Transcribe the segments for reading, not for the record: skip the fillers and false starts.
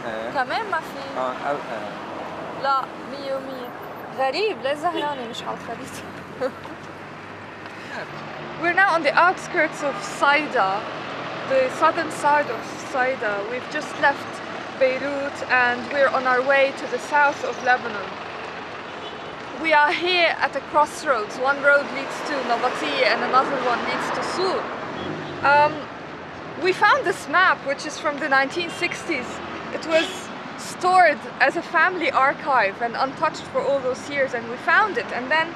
خريطة؟ كمان ما في؟ لا 100 غريب ليه زهرانة مش على الخريطة. We're now on the outskirts of Saida, the southern side of Saida. We've just left Beirut and we're on our way to the south of Lebanon. We are here at a crossroads. One road leads to Nabatea and another one leads to Sur. We found this map, which is from the 1960s. It was stored as a family archive and untouched for all those years, and we found it. And then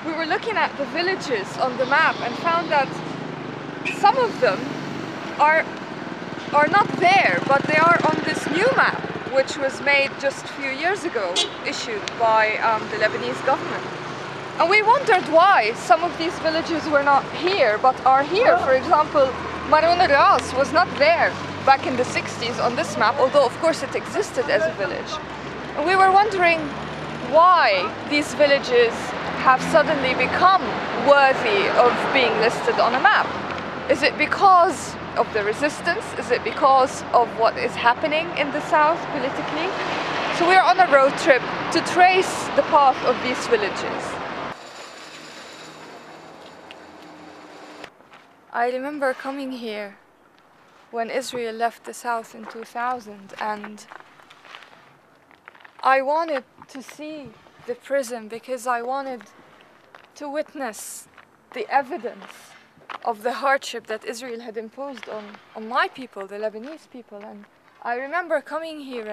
we were looking at the villages on the map and found that some of them are not there, but they are on this new map, which was made just a few years ago, issued by the Lebanese government. And we wondered why some of these villages were not here, but are here. For example, Maroun al-Ras was not there back in the 60s on this map, although of course it existed as a village. And we were wondering why these villages have suddenly become worthy of being listed on a map. Is it because of the resistance? Is it because of what is happening in the south politically? So we're on a road trip to trace the path of these villages. I remember coming here when Israel left the south in 2000, and I wanted to see the prison because I wanted to witness the evidence of the hardship that Israel had imposed on my people, the Lebanese people. And I remember coming here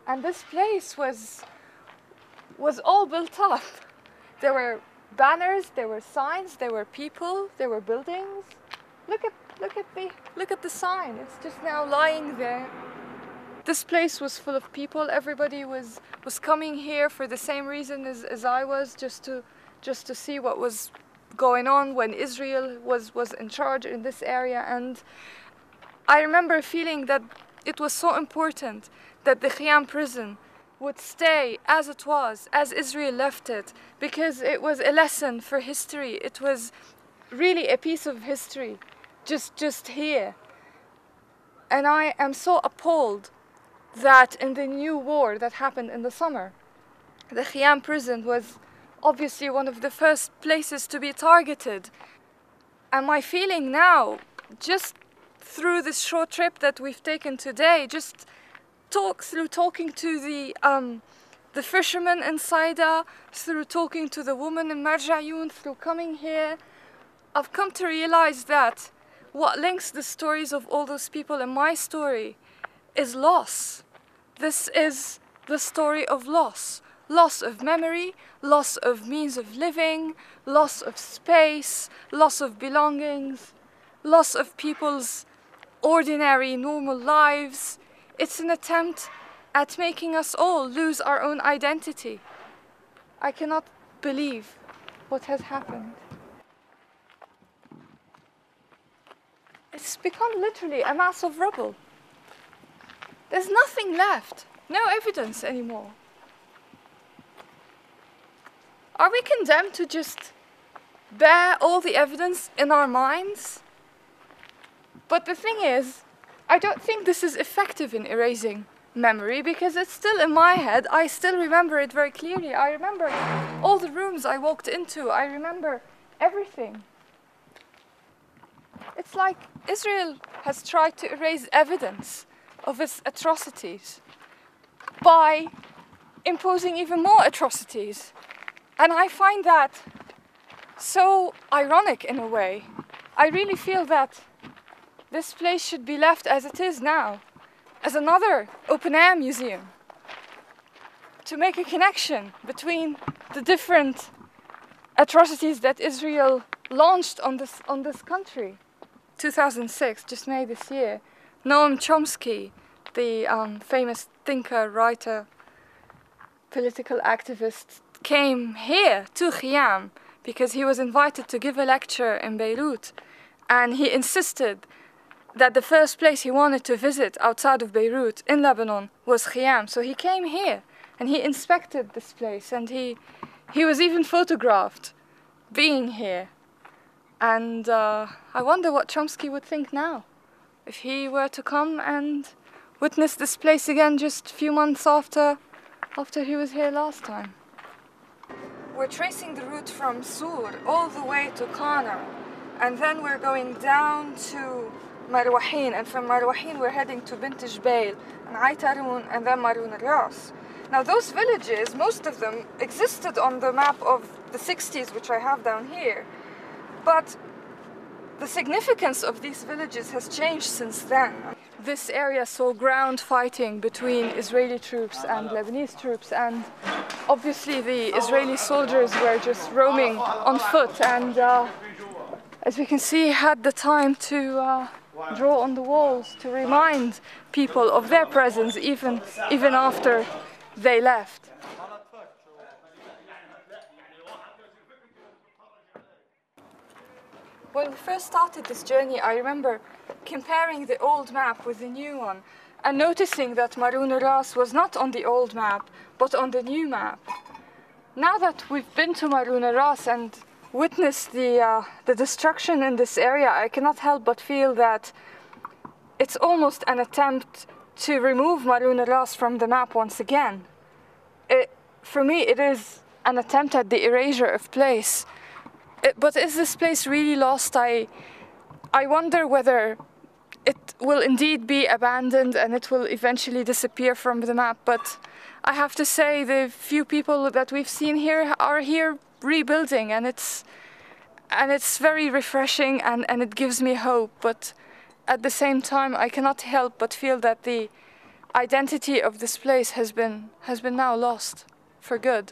and this place was all built up. There were banners, there were signs, there were people, there were buildings. Look at the sign. It's just now lying there. This place was full of people. Everybody was coming here for the same reason as I was, just to see what was going on when Israel was in charge in this area. And I remember feeling that it was so important that the Khiam prison would stay as it was, as Israel left it, because it was a lesson for history. It was really a piece of history just here. And I am so appalled that in the new war that happened in the summer, the Khiam prison was obviously one of the first places to be targeted. And my feeling now, just through this short trip that we've taken today, just through talking to the fishermen in Saida, through talking to the woman in Marjayoun, through coming here, I've come to realize that what links the stories of all those people and my story is loss. This is the story of loss. Loss of memory, loss of means of living, loss of space, loss of belongings, loss of people's ordinary, normal lives. It's an attempt at making us all lose our own identity. I cannot believe what has happened. It's become literally a mass of rubble. There's nothing left, no evidence anymore. Are we condemned to just bear all the evidence in our minds? But the thing is, I don't think this is effective in erasing memory, because it's still in my head. I still remember it very clearly. I remember all the rooms I walked into. I remember everything. It's like Israel has tried to erase evidence of its atrocities by imposing even more atrocities. And I find that so ironic in a way. I really feel that this place should be left as it is now, as another open-air museum, to make a connection between the different atrocities that Israel launched on this country. 2006, just May this year, Noam Chomsky, the famous thinker, writer, political activist, came here to Khiam because he was invited to give a lecture in Beirut, and he insisted that the first place he wanted to visit outside of Beirut in Lebanon was Khiam. So he came here and he inspected this place, and he was even photographed being here. And I wonder what Chomsky would think now if he were to come and witness this place again just a few months after he was here last time. We're tracing the route from Sur all the way to Qana, and then we're going down to Marwahin, and from Marwahin we're heading to Bint Jbail and Aitarun and then Marun al-Ras. Now those villages, most of them existed on the map of the 60s, which I have down here, but the significance of these villages has changed since then. This area saw ground fighting between Israeli troops and Lebanese troops, and obviously the Israeli soldiers were just roaming on foot, and as we can see, had the time to draw on the walls to remind people of their presence even after they left. When we first started this journey, I remember comparing the old map with the new one and noticing that Marun al-Ras was not on the old map, but on the new map. Now that we've been to Marun al-Ras and witnessed the destruction in this area, I cannot help but feel that it's almost an attempt to remove Marun al-Ras from the map once again. For me, it is an attempt at the erasure of place. But is this place really lost? I wonder whether it will indeed be abandoned and it will eventually disappear from the map. But I have to say, the few people that we've seen here are here rebuilding, and it's very refreshing and it gives me hope. But at the same time, I cannot help but feel that the identity of this place has been now lost for good.